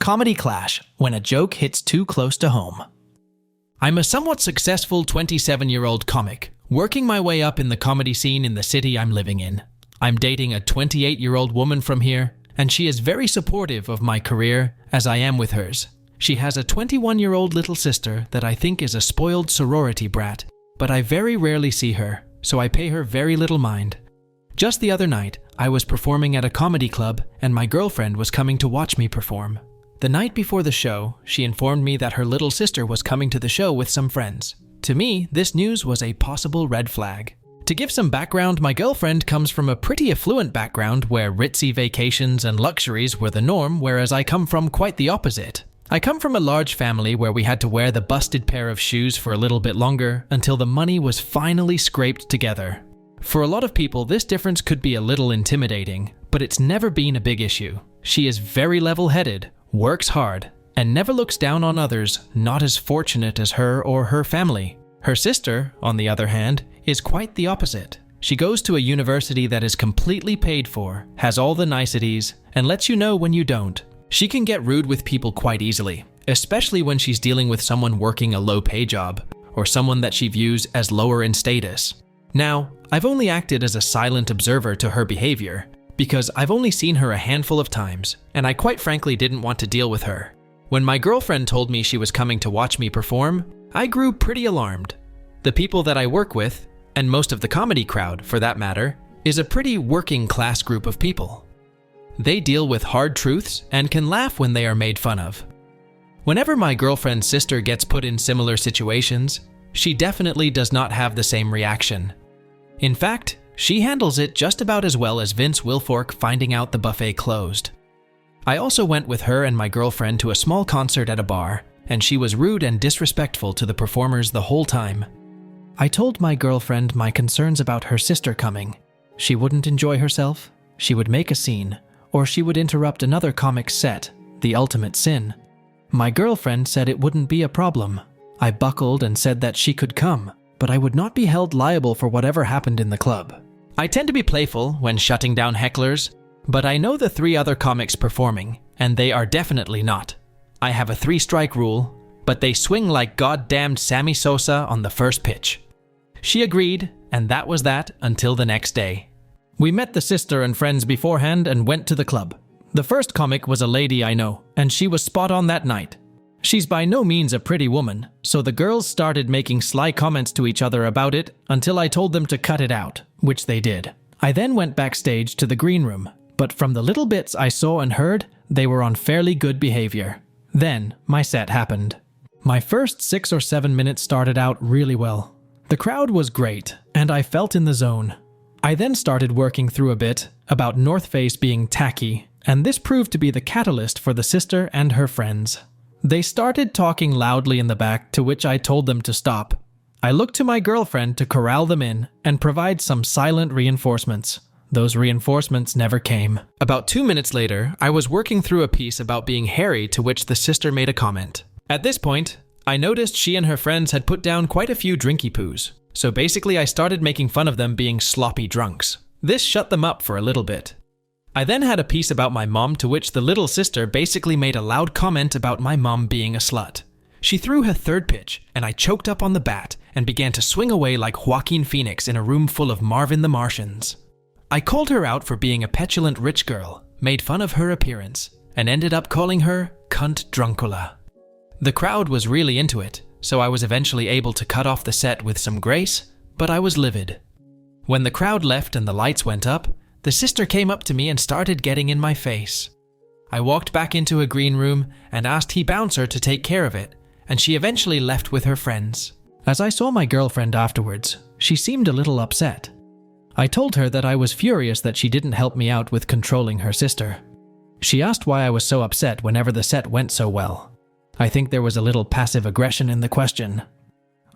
Comedy clash when a joke hits too close to home. I'm a somewhat successful 27-year-old comic, working my way up in the comedy scene in the city I'm living in. I'm dating a 28-year-old woman from here, and she is very supportive of my career as I am with hers. She has a 21-year-old little sister that I think is a spoiled sorority brat, but I very rarely see her, so I pay her very little mind. Just the other night, I was performing at a comedy club, and my girlfriend was coming to watch me perform. The night before the show, she informed me that her little sister was coming to the show with some friends. To me, this news was a possible red flag. To give some background, my girlfriend comes from a pretty affluent background where ritzy vacations and luxuries were the norm, whereas I come from quite the opposite. I come from a large family where we had to wear the busted pair of shoes for a little bit longer until the money was finally scraped together. For a lot of people, this difference could be a little intimidating, but it's never been a big issue. She is very level-headed, works hard, and never looks down on others not as fortunate as her or her family. Her sister, on the other hand, is quite the opposite. She goes to a university that is completely paid for, has all the niceties, and lets you know when you don't. She can get rude with people quite easily, especially when she's dealing with someone working a low-pay job, or someone that she views as lower in status. Now, I've only acted as a silent observer to her behavior, because I've only seen her a handful of times, and I quite frankly didn't want to deal with her. When my girlfriend told me she was coming to watch me perform, I grew pretty alarmed. The people that I work with, and most of the comedy crowd for that matter, is a pretty working class group of people. They deal with hard truths and can laugh when they are made fun of. Whenever my girlfriend's sister gets put in similar situations, she definitely does not have the same reaction. In fact, she handles it just about as well as Vince Wilfork finding out the buffet closed. I also went with her and my girlfriend to a small concert at a bar, and she was rude and disrespectful to the performers the whole time. I told my girlfriend my concerns about her sister coming. She wouldn't enjoy herself, she would make a scene, or she would interrupt another comic's set, the ultimate sin. My girlfriend said it wouldn't be a problem. I buckled and said that she could come, but I would not be held liable for whatever happened in the club. I tend to be playful when shutting down hecklers, but I know the 3 other comics performing, and they are definitely not. I have a 3-strike rule, but they swing like goddamned Sammy Sosa on the first pitch. She agreed, and that was that until the next day. We met the sister and friends beforehand and went to the club. The first comic was a lady I know, and she was spot on that night. She's by no means a pretty woman, so the girls started making sly comments to each other about it until I told them to cut it out, which they did. I then went backstage to the green room, but from the little bits I saw and heard, they were on fairly good behavior. Then, my set happened. My first 6 or 7 minutes started out really well. The crowd was great, and I felt in the zone. I then started working through a bit about North Face being tacky, and this proved to be the catalyst for the sister and her friends. They started talking loudly in the back, to which I told them to stop. I looked to my girlfriend to corral them in and provide some silent reinforcements. Those reinforcements never came. About 2 minutes later, I was working through a piece about being hairy, to which the sister made a comment. At this point, I noticed she and her friends had put down quite a few drinky poos, so basically I started making fun of them being sloppy drunks. This shut them up for a little bit. I then had a piece about my mom, to which the little sister basically made a loud comment about my mom being a slut. She threw her 3rd pitch, and I choked up on the bat and began to swing away like Joaquin Phoenix in a room full of Marvin the Martians. I called her out for being a petulant rich girl, made fun of her appearance, and ended up calling her Cunt Druncula. The crowd was really into it, so I was eventually able to cut off the set with some grace, but I was livid. When the crowd left and the lights went up, the sister came up to me and started getting in my face. I walked back into a green room and asked he bouncer to take care of it, and she eventually left with her friends. As I saw my girlfriend afterwards, she seemed a little upset. I told her that I was furious that she didn't help me out with controlling her sister. She asked why I was so upset whenever the set went so well. I think there was a little passive aggression in the question.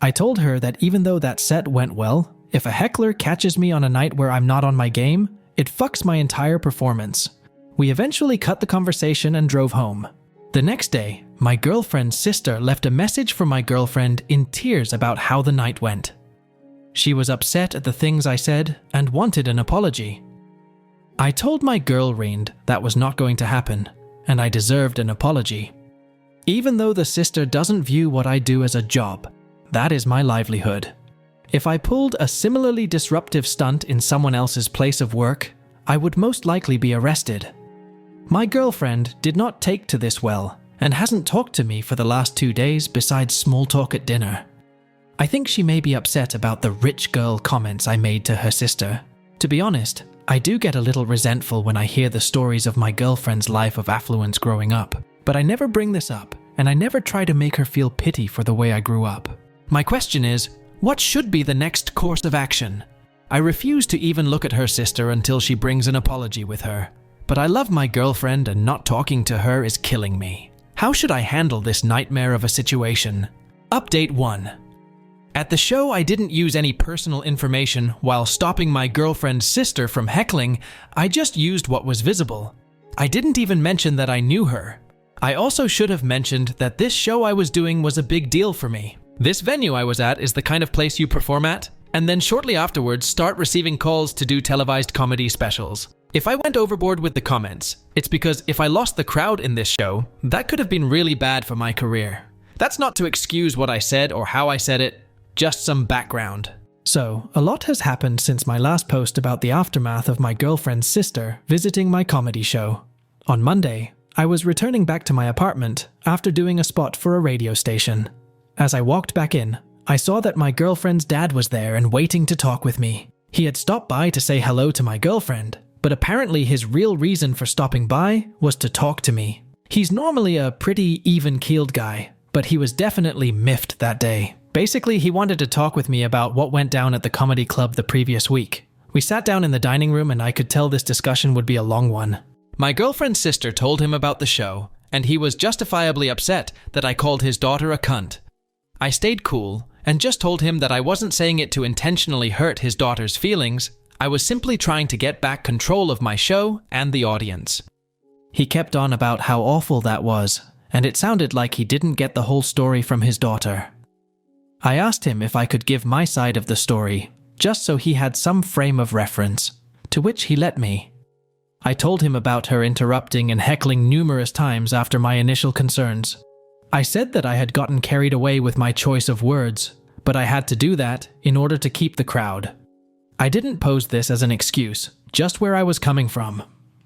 I told her that even though that set went well, if a heckler catches me on a night where I'm not on my game, it fucks my entire performance. We eventually cut the conversation and drove home. The next day, my girlfriend's sister left a message for my girlfriend in tears about how the night went. She was upset at the things I said and wanted an apology. I told my girl Rind that was not going to happen, and I deserved an apology. Even though the sister doesn't view what I do as a job, that is my livelihood. If I pulled a similarly disruptive stunt in someone else's place of work, I would most likely be arrested. My girlfriend did not take to this well and hasn't talked to me for the last 2 days besides small talk at dinner. I think she may be upset about the rich girl comments I made to her sister. To be honest, I do get a little resentful when I hear the stories of my girlfriend's life of affluence growing up, but I never bring this up, and I never try to make her feel pity for the way I grew up. My question is, what should be the next course of action? I refuse to even look at her sister until she brings an apology with her. But I love my girlfriend and not talking to her is killing me. How should I handle this nightmare of a situation? Update 1. At the show, I didn't use any personal information while stopping my girlfriend's sister from heckling. I just used what was visible. I didn't even mention that I knew her. I also should have mentioned that this show I was doing was a big deal for me. This venue I was at is the kind of place you perform at, and then shortly afterwards start receiving calls to do televised comedy specials. If I went overboard with the comments, it's because if I lost the crowd in this show, that could have been really bad for my career. That's not to excuse what I said or how I said it, just some background. So, a lot has happened since my last post about the aftermath of my girlfriend's sister visiting my comedy show. On Monday, I was returning back to my apartment after doing a spot for a radio station. As I walked back in, I saw that my girlfriend's dad was there and waiting to talk with me. He had stopped by to say hello to my girlfriend, but apparently his real reason for stopping by was to talk to me. He's normally a pretty even-keeled guy, but he was definitely miffed that day. Basically, he wanted to talk with me about what went down at the comedy club the previous week. We sat down in the dining room and I could tell this discussion would be a long one. My girlfriend's sister told him about the show, and he was justifiably upset that I called his daughter a cunt. I stayed cool and just told him that I wasn't saying it to intentionally hurt his daughter's feelings. I was simply trying to get back control of my show and the audience. He kept on about how awful that was, and it sounded like he didn't get the whole story from his daughter. I asked him if I could give my side of the story, just so he had some frame of reference, to which he let me. I told him about her interrupting and heckling numerous times after my initial concerns. I said that I had gotten carried away with my choice of words, but I had to do that in order to keep the crowd. I didn't pose this as an excuse, just where I was coming from.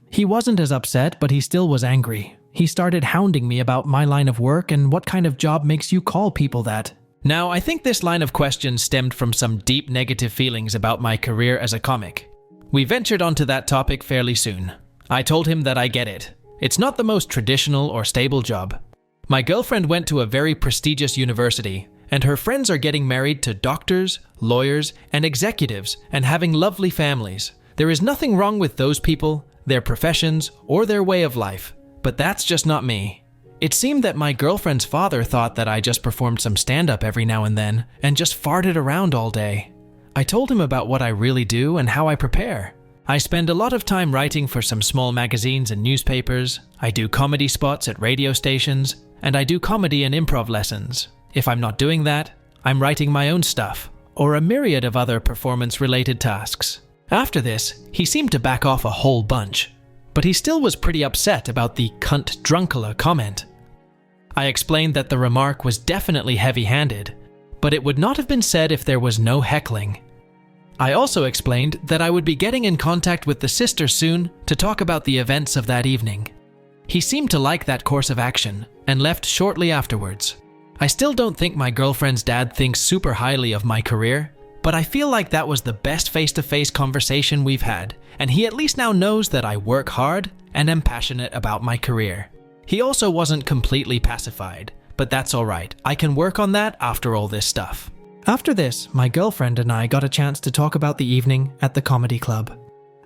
He wasn't as upset, but he still was angry. He started hounding me about my line of work and what kind of job makes you call people that. Now, I think this line of questions stemmed from some deep negative feelings about my career as a comic. We ventured onto that topic fairly soon. I told him that I get it. It's not the most traditional or stable job. My girlfriend went to a very prestigious university, and her friends are getting married to doctors, lawyers, and executives and having lovely families. There is nothing wrong with those people, their professions, or their way of life, but that's just not me. It seemed that my girlfriend's father thought that I just performed some stand-up every now and then and just farted around all day. I told him about what I really do and how I prepare. I spend a lot of time writing for some small magazines and newspapers, I do comedy spots at radio stations, and I do comedy and improv lessons. If I'm not doing that, I'm writing my own stuff, or a myriad of other performance-related tasks. After this, he seemed to back off a whole bunch, but he still was pretty upset about the cunt drunkula comment. I explained that the remark was definitely heavy-handed, but it would not have been said if there was no heckling. I also explained that I would be getting in contact with the sister soon to talk about the events of that evening. He seemed to like that course of action and left shortly afterwards. I still don't think my girlfriend's dad thinks super highly of my career, but I feel like that was the best face-to-face conversation we've had, and he at least now knows that I work hard and am passionate about my career. He also wasn't completely pacified, but that's alright. I can work on that after all this stuff. After this, my girlfriend and I got a chance to talk about the evening at the comedy club.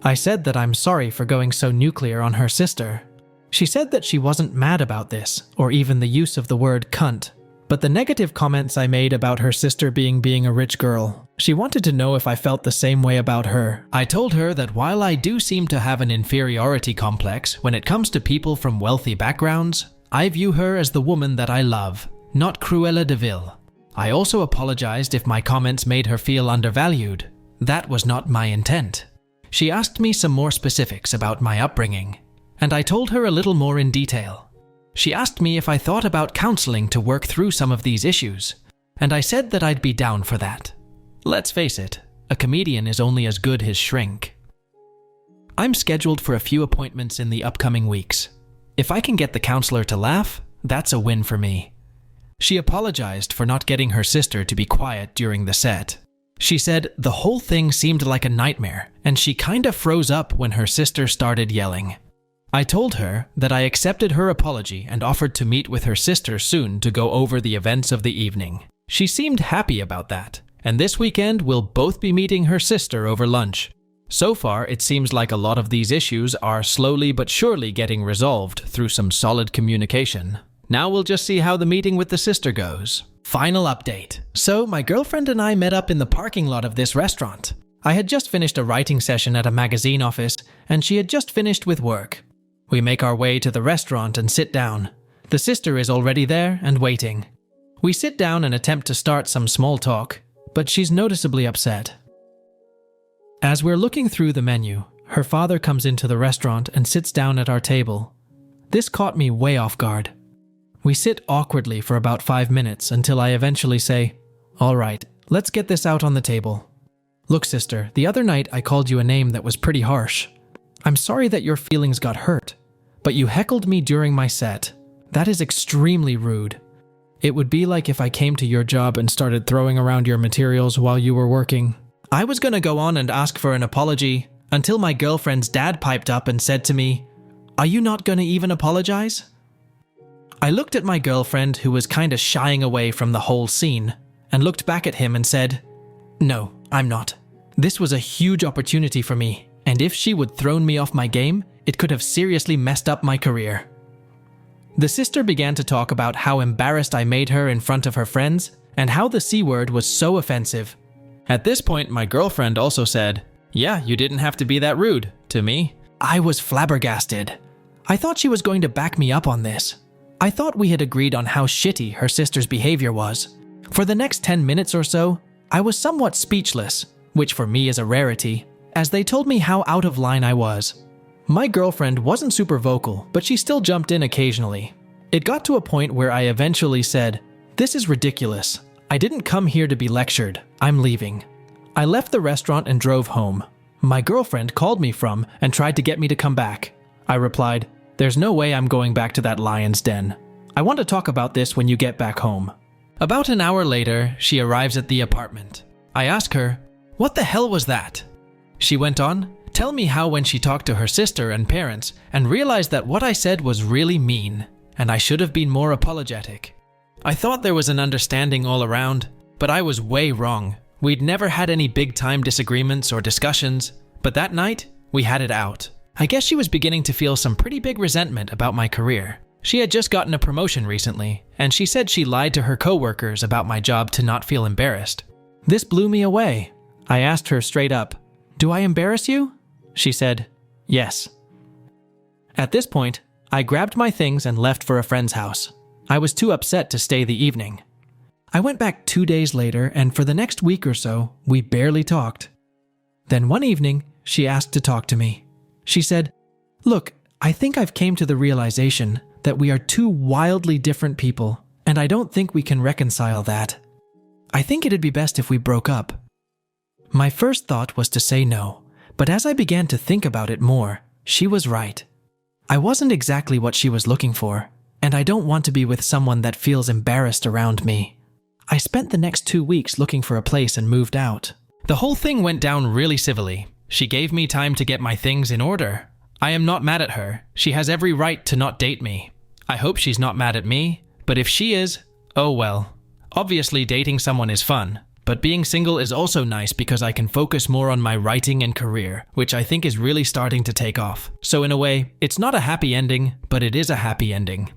I said that I'm sorry for going so nuclear on her sister. She said that she wasn't mad about this, or even the use of the word cunt, but the negative comments I made about her sister being a rich girl. She wanted to know if I felt the same way about her. I told her that while I do seem to have an inferiority complex when it comes to people from wealthy backgrounds, I view her as the woman that I love, not Cruella de Vil. I also apologized if my comments made her feel undervalued. That was not my intent. She asked me some more specifics about my upbringing. and I told her a little more in detail. She asked me if I thought about counseling to work through some of these issues, and I said that I'd be down for that. Let's face it, a comedian is only as good his shrink. I'm scheduled for a few appointments in the upcoming weeks. If I can get the counselor to laugh, that's a win for me. She apologized for not getting her sister to be quiet during the set. She said the whole thing seemed like a nightmare, and she kinda froze up when her sister started yelling. I told her that I accepted her apology and offered to meet with her sister soon to go over the events of the evening. She seemed happy about that, and this weekend we'll both be meeting her sister over lunch. So far, it seems like a lot of these issues are slowly but surely getting resolved through some solid communication. Now we'll just see how the meeting with the sister goes. Final update. So, my girlfriend and I met up in the parking lot of this restaurant. I had just finished a writing session at a magazine office, and she had just finished with work. We make our way to the restaurant and sit down. The sister is already there and waiting. We sit down and attempt to start some small talk, but she's noticeably upset. As we're looking through the menu, her father comes into the restaurant and sits down at our table. This caught me way off guard. We sit awkwardly for about 5 minutes until I eventually say, "All right, let's get this out on the table. Look, sister, the other night I called you a name that was pretty harsh. I'm sorry that your feelings got hurt, but you heckled me during my set. That is extremely rude. It would be like if I came to your job and started throwing around your materials while you were working." I was gonna go on and ask for an apology until my girlfriend's dad piped up and said to me, "Are you not gonna even apologize?" I looked at my girlfriend, who was kinda shying away from the whole scene, and looked back at him and said, "No, I'm not. This was a huge opportunity for me, and if she would thrown me off my game, it could have seriously messed up my career." The sister began to talk about how embarrassed I made her in front of her friends, and how the C word was so offensive. At this point, my girlfriend also said, "Yeah, you didn't have to be that rude," to me. I was flabbergasted. I thought she was going to back me up on this. I thought we had agreed on how shitty her sister's behavior was. For the next 10 minutes or so, I was somewhat speechless, which for me is a rarity, as they told me how out of line I was. My girlfriend wasn't super vocal, but she still jumped in occasionally. It got to a point where I eventually said, "This is ridiculous. I didn't come here to be lectured. I'm leaving." I left the restaurant and drove home. My girlfriend called me from and tried to get me to come back. I replied, "There's no way I'm going back to that lion's den. I want to talk about this when you get back home." About an hour later, she arrives at the apartment. I ask her, "What the hell was that?" She went on, tell me how when she talked to her sister and parents and realized that what I said was really mean, and I should have been more apologetic. I thought there was an understanding all around, but I was way wrong. We'd never had any big-time disagreements or discussions, but that night, we had it out. I guess she was beginning to feel some pretty big resentment about my career. She had just gotten a promotion recently, and she said she lied to her coworkers about my job to not feel embarrassed. This blew me away. I asked her straight up, "Do I embarrass you?" She said, "Yes." At this point, I grabbed my things and left for a friend's house. I was too upset to stay the evening. I went back 2 days later, and for the next week or so, we barely talked. Then one evening, she asked to talk to me. She said, "Look, I think I've came to the realization that we are two wildly different people, and I don't think we can reconcile that. I think it'd be best if we broke up." My first thought was to say no, but as I began to think about it more, she was right. I wasn't exactly what she was looking for, and I don't want to be with someone that feels embarrassed around me. I spent the next 2 weeks looking for a place and moved out. The whole thing went down really civilly. She gave me time to get my things in order. I am not mad at her. She has every right to not date me. I hope she's not mad at me, but if she is, oh well. Obviously, dating someone is fun, but being single is also nice because I can focus more on my writing and career, which I think is really starting to take off. So in a way, it's not a happy ending, but it is a happy ending.